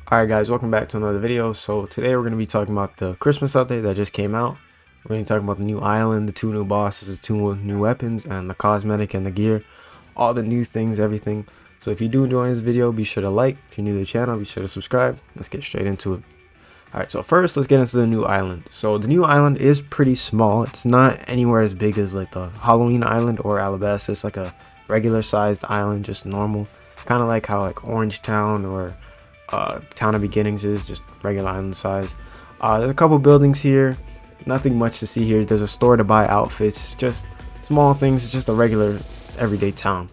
Alright guys, welcome back to another video. So today we're going to be talking about the Christmas update that just came out. We're going to be talking about the new island, the 2 new bosses, the 2 new weapons, and the cosmetic and the gear. All the new things, everything. So if you do enjoy this video, be sure to like. If you're new to the channel, be sure to subscribe. Let's get straight into it. Alright, so first let's get into the new island. So the new island is pretty small. It's not anywhere as big as like the Halloween island or Alabasta. It's like a regular sized island, just normal. Kind of like how like Orange Town or Town of Beginnings is, just regular island size. There's a couple buildings here, nothing much to see here. There's a store to buy outfits, just small things. It's just a regular everyday town.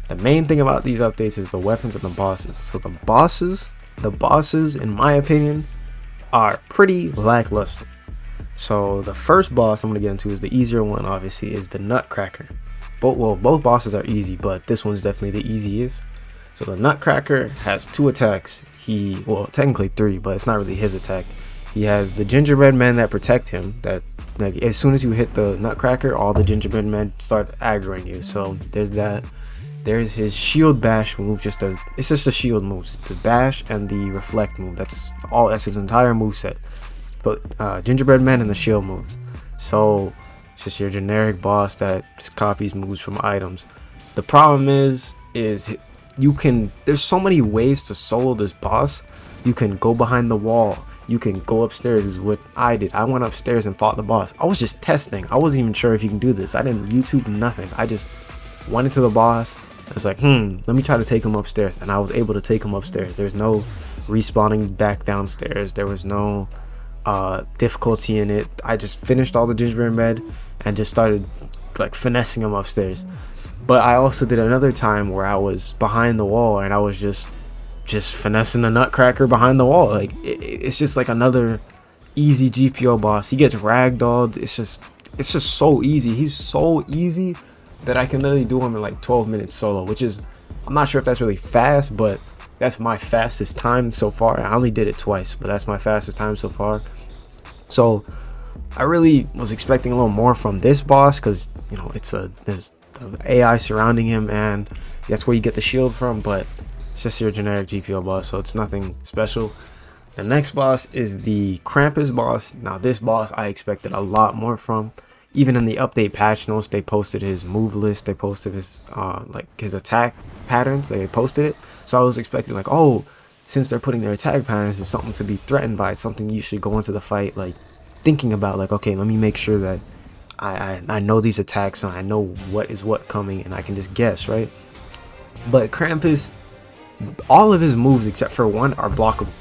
The main thing about these updates is the weapons and the bosses. So the bosses in my opinion are pretty lackluster. So the first boss I'm gonna get into is the easier one, obviously, is the Nutcracker. Both bosses are easy, but this one's definitely the easiest. So the Nutcracker has 2 attacks. Well, technically 3, but it's not really his attack. He has the gingerbread men that protect him, that like as soon as you hit the Nutcracker, all the gingerbread men start aggroing you. So there's that. There's his shield bash move, it's just a shield moves, the bash and the reflect move. That's his entire move set. But gingerbread men and the shield moves. So it's just your generic boss that just copies moves from items. The problem is there's so many ways to solo this boss. You can go behind the wall, you can go upstairs, is what I did. I went upstairs and fought the boss. I was just testing. I wasn't even sure if you can do this. I didn't YouTube nothing. I just went into the boss. I was like, let me try to take him upstairs, and I was able to take him upstairs. There's no respawning back downstairs. There was no difficulty in it. I just finished all the gingerbread men and just started like finessing him upstairs. But I also did another time where I was behind the wall and I was just finessing the Nutcracker behind the wall. Like it's just like another easy GPO boss. He gets ragdolled. It's just so easy. He's so easy that I can literally do him in like 12 minutes solo, which is, I'm not sure if that's really fast, but that's my fastest time so far. I only did it twice, but that's my fastest time so far. So I really was expecting a little more from this boss, because you know there's AI surrounding him, and that's where you get the shield from. But it's just your generic GPO boss, so it's nothing special. The next boss is the Krampus boss. Now this boss I expected a lot more from. Even in the update patch notes, they posted his move list, they posted his like his attack patterns, they posted it. So I was expecting like, oh, since they're putting their attack patterns, it's something to be threatened by. It's something you should go into the fight like thinking about, like, okay, let me make sure that I know these attacks and I know what is what coming, and I can just guess, right? But Krampus, all of his moves except for one are blockable.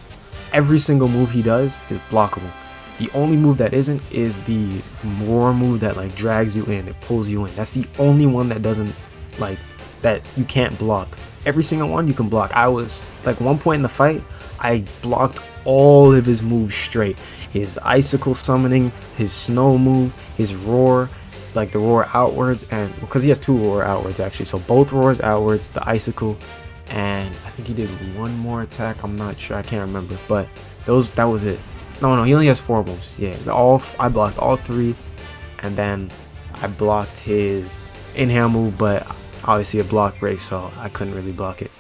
Every single move he does is blockable. The only move that isn't is the roar move that like drags you in, it pulls you in. That's the only one that doesn't, like, that you can't block. Every single one you can block. I was like, one point in the fight I blocked all of his moves straight. His icicle summoning, his snow move, his roar, like the roar outwards, and because he has 2 roar outwards actually, so both roars outwards, the icicle, and I think he did one more attack, I'm not sure, I can't remember, but that was it. No, he only has 4 moves. Yeah, I blocked all 3, and then I blocked his inhale move, but obviously a block break, so I couldn't really block it.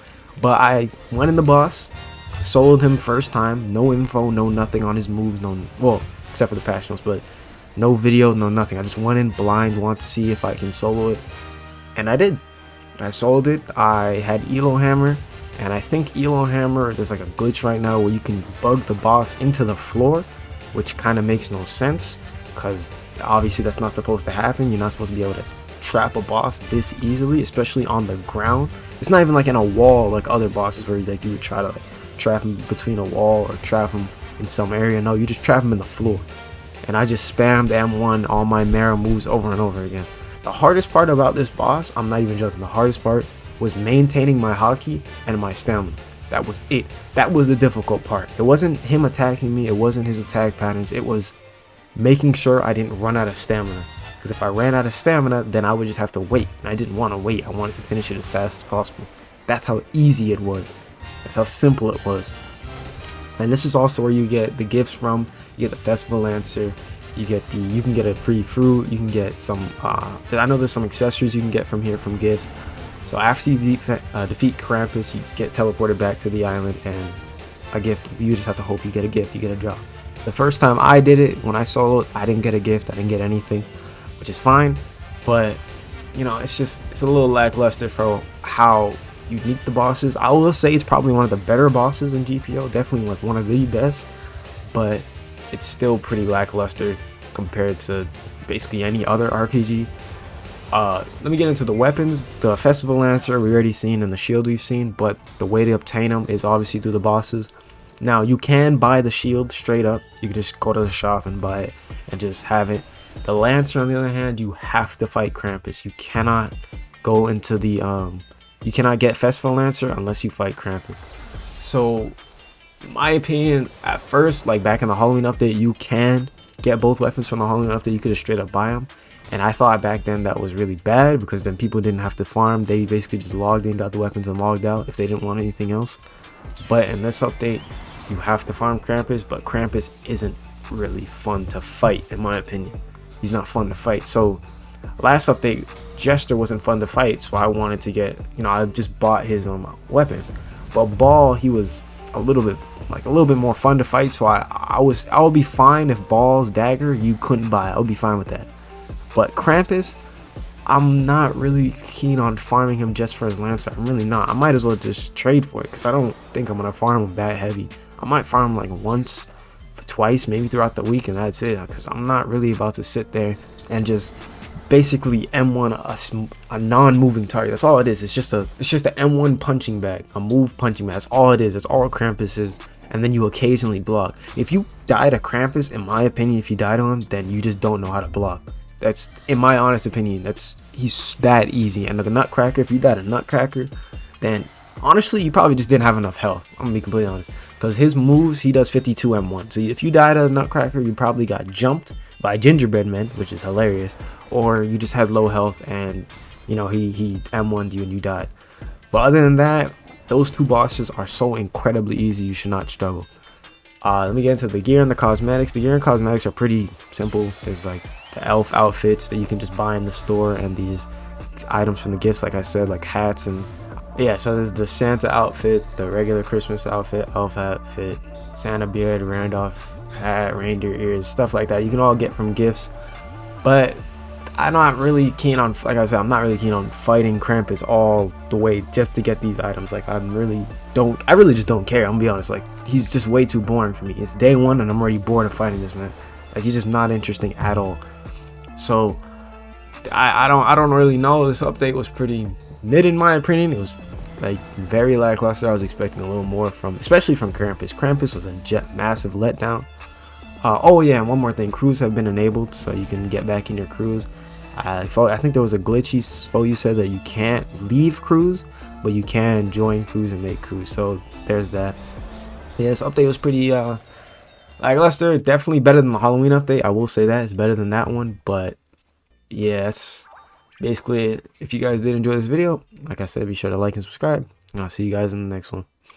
But I went in the boss, soloed him first time, no info, no nothing on his moves, well, except for the patch notes, but no video, no nothing. I just went in blind, wanted to see if I can solo it, and I did. I soloed it. I had Elo Hammer, and I think Elo Hammer, there's like a glitch right now where you can bug the boss into the floor, which kind of makes no sense, because obviously that's not supposed to happen. You're not supposed to be able to trap a boss this easily, especially on the ground. It's not even like in a wall like other bosses where like you would try to like trap him between a wall or trap him in some area. No, you just trap him in the floor. And I just spammed M1 all my Mara moves over and over again. The hardest part about this boss, I'm not even joking, the hardest part was maintaining my hotkey and my stamina. That was it. That was the difficult part. It wasn't him attacking me, it wasn't his attack patterns, it was making sure I didn't run out of stamina. Because if I ran out of stamina, then I would just have to wait, and I didn't want to wait. I wanted to finish it as fast as possible. That's how easy it was. That's how simple it was. And this is also where you get the gifts from. You get the Festival Lancer, you can get a free fruit, you can get some I know there's some accessories you can get from here from gifts. So after you defeat Krampus, you get teleported back to the island, and a gift. You just have to hope you get a gift, you get a drop. The first time I did it, when I soloed, I didn't get a gift, I didn't get anything, which is fine. But you know, it's a little lackluster for how unique the boss is. I will say it's probably one of the better bosses in GPO, definitely like one of the best, but it's still pretty lackluster compared to basically any other RPG. Let me get into the weapons. The Festival Lancer we already seen, and the shield we've seen, but the way to obtain them is obviously through the bosses. Now you can buy the shield straight up, you can just go to the shop and buy it and just have it. The Lancer on the other hand, you have to fight Krampus. You cannot go into the you cannot get Festival Lancer unless you fight Krampus. So in my opinion, at first, like back in the Halloween update, you can get both weapons from the Halloween update. You could just straight up buy them, and I thought back then that was really bad because then people didn't have to farm. They basically just logged in, got the weapons, and logged out if they didn't want anything else. But in this update, you have to farm Krampus, but Krampus isn't really fun to fight in my opinion. He's not fun to fight. So last update, Jester wasn't fun to fight, so I wanted to get, you know, I just bought his weapon. But Ball, he was a little bit more fun to fight, so I would be fine if Ball's dagger you couldn't buy. I would be fine with that. But Krampus, I'm not really keen on farming him just for his Lancer. I'm really not. I might as well just trade for it because I don't think I'm gonna farm him that heavy. I might farm like once, twice, maybe throughout the week, and that's it. Because I'm not really about to sit there and just basically M1 a non-moving target. That's all it is. It's just a M1 punching bag, a move punching bag. That's all it is. That's all Krampus is. And then you occasionally block. If you die to Krampus, in my opinion, if you die to him, then you just don't know how to block. That's, in my honest opinion, he's that easy. And the Nutcracker, if you die to Nutcracker, then honestly you probably just didn't have enough health. I'm gonna be completely honest, because his moves, he does 52 M1. So if you die to Nutcracker, you probably got jumped by Gingerbread Men, which is hilarious, or you just had low health and you know he M1'd you and you died. But other than that, those two bosses are so incredibly easy, you should not struggle. Let me get into the gear and the cosmetics. The gear and cosmetics are pretty simple. There's like the elf outfits that you can just buy in the store, and these items from the gifts, like I said, like hats. And yeah, so there's the Santa outfit, the regular Christmas outfit, elf outfit, Santa beard, Randolph hat, reindeer ears, stuff like that. You can all get from gifts. But I'm not really keen on, like I said, I'm not really keen on fighting Krampus all the way just to get these items. Like I really just don't care. I'm gonna be honest. Like he's just way too boring for me. It's day one and I'm already bored of fighting this man. Like he's just not interesting at all. So I don't really know. This update was pretty mid in my opinion. It was like very lackluster. I was expecting a little more especially from Krampus. Krampus was a massive letdown. Oh yeah, and one more thing, crews have been enabled, so you can get back in your crews. I think there was a glitch you said that you can't leave crews, but you can join crews and make crews, so there's that. Yeah, this update was pretty lackluster. Definitely better than the Halloween update, I will say that. It's better than that one, but yeah, that's basically it. If you guys did enjoy this video, like I said, be sure to like and subscribe, and I'll see you guys in the next one.